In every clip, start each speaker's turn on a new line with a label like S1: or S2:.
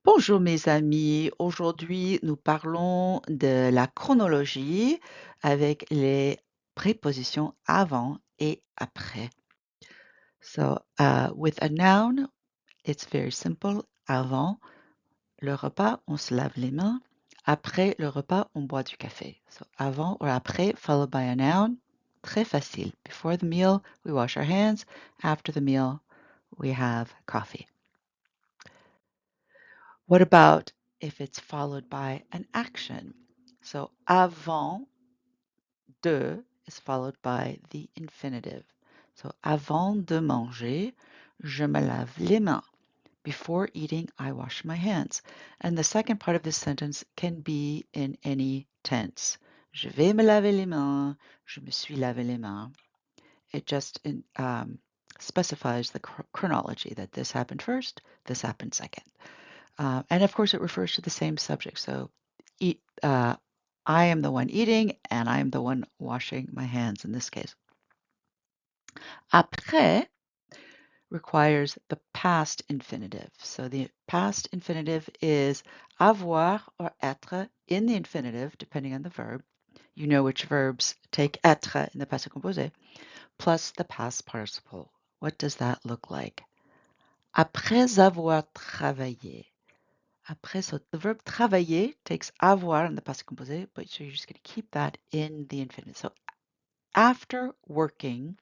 S1: Bonjour mes amis, aujourd'hui nous parlons de la chronologie avec les prépositions avant et après. So, with a noun, it's very simple. Avant le repas, on se lave les mains. Après le repas, on boit du café. So, avant or après, followed by a noun, très facile. Before the meal, we wash our hands. After the meal, we have coffee. What about if it's followed by an action? So avant de is followed by the infinitive. So avant de manger, je me lave les mains. Before eating, I wash my hands. And the second part of this sentence can be in any tense. Je vais me laver les mains. Je me suis lavé les mains. It just specifies the chronology that this happened first, this happened second. And of course, it refers to the same subject. So, eat, I am the one eating, and I am the one washing my hands in this case. Après requires the past infinitive. So, the past infinitive is avoir or être in the infinitive, depending on the verb. You know which verbs take être in the passé composé, plus the past participle. What does that look like? Après avoir travaillé. Après, so the verb travailler takes avoir in the passé composé, but so you're just going to keep that in the infinitive. So after working,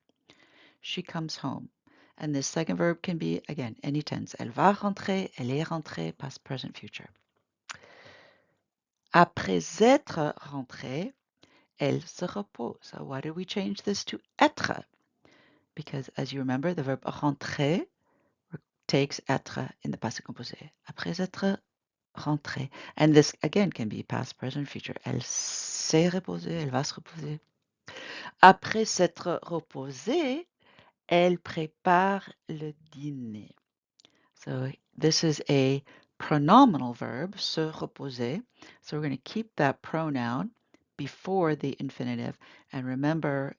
S1: she comes home. And this second verb can be, again, any tense. Elle va rentrer, elle est rentrée, past, present, future. Après être rentrée, elle se repose. So why did we change this to être? Because as you remember, the verb rentrer takes être in the passé composé. Après être rentrer. And this again can be past, present, future. Elle s'est reposée, elle va se reposer. Après s'être reposée, elle prépare le dîner. So this is a pronominal verb, se reposer. So we're going to keep that pronoun before the infinitive. And remember,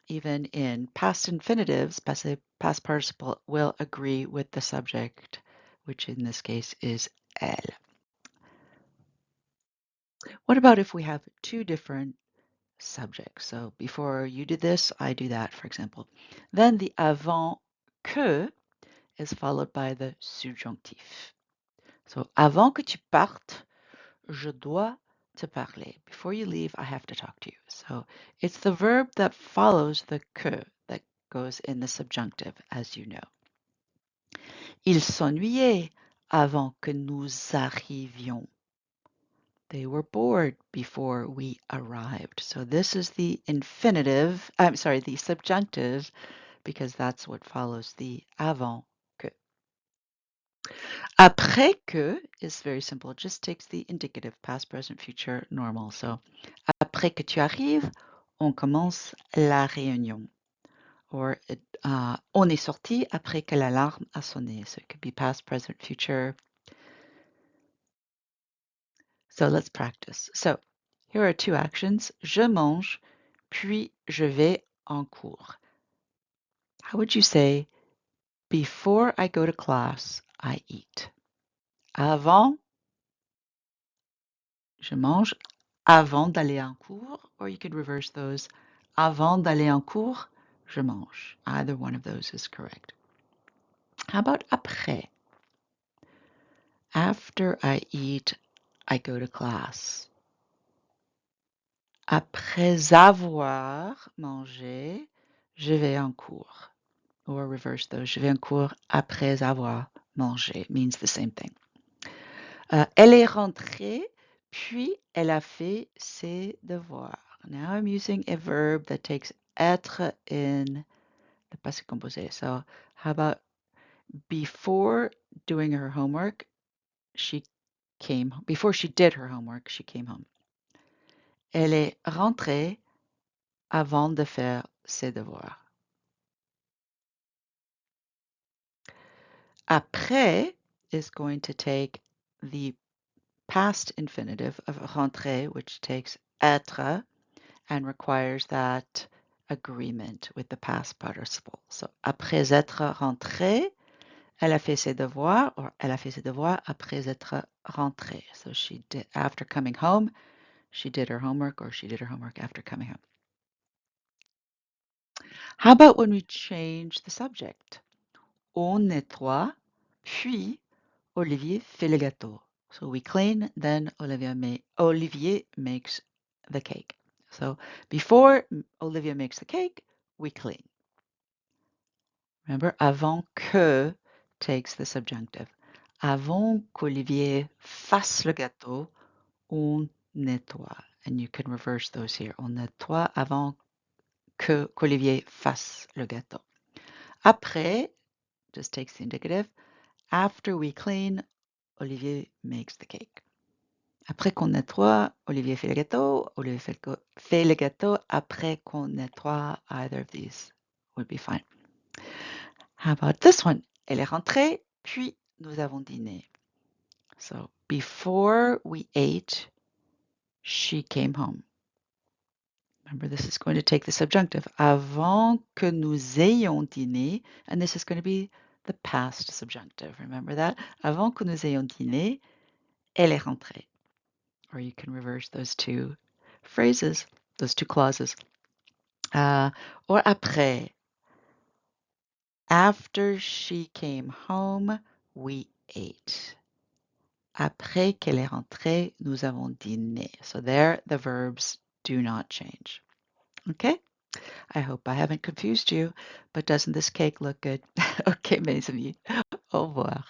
S1: even in past infinitives, past participle will agree with the subject, which in this case is elle. What about if we have two different subjects? So before you did this, I do that, for example. Then the avant que is followed by the subjonctif. So avant que tu partes, je dois te parler. Before you leave, I have to talk to you. So it's the verb that follows the que that goes in the subjunctive, as you know. Il s'ennuyait avant que nous arrivions. They were bored before we arrived. So this is the infinitive, I'm sorry, the subjunctive, because that's what follows the avant que. Après que is very simple. It just takes the indicative, past, present, future, normal. So après que tu arrives, on commence la réunion. Or on est sorti après que l'alarme a sonné. So it could be past, present, future. So let's practice. So here are two actions. Je mange, puis je vais en cours. How would you say, before I go to class, I eat? Avant, je mange avant d'aller en cours, or you could reverse those. Avant d'aller en cours, je mange. Either one of those is correct. How about après? After I eat, I go to class. Après avoir mangé, je vais en cours. Or reverse those. Je vais en cours après avoir mangé. Means the same thing. Elle est rentrée, puis elle a fait ses devoirs. Now I'm using a verb that takes être in the passé composé. So how about before doing her homework, before she did her homework, she came home. Elle est rentrée avant de faire ses devoirs. Après is going to take the past infinitive of rentrer, which takes être and requires that agreement with the past participle. So après être rentré, Elle a fait ses devoirs, or elle a fait ses devoirs après être rentrée. So she did, after coming home, she did her homework, or she did her homework after coming home. How about when we change the subject? On nettoie, puis Olivier fait le gâteau. So we clean, then Olivier makes the cake. So before Olivia makes the cake, we clean. Remember, avant que takes the subjunctive. Avant qu'Olivier fasse le gâteau, on nettoie. And you can reverse those here. On nettoie avant qu'Olivier fasse le gâteau. Après, just takes the indicative. After we clean, Olivier makes the cake. Après qu'on nettoie, Olivier fait le gâteau. Olivier fait le gâteau après qu'on nettoie. Either of these would be fine. How about this one? Elle est rentrée, puis nous avons dîné. So before we ate, she came home. Remember, this is going to take the subjunctive. Avant que nous ayons dîné, and this is going to be the past subjunctive. Remember that? Avant que nous ayons dîné, elle est rentrée. Or you can reverse those two phrases, those two clauses. Or après. After she came home, we ate. Après qu'elle est rentrée, nous avons dîné. So there, the verbs do not change. Okay? I hope I haven't confused you, but doesn't this cake look good? Okay, mes amis. Au revoir.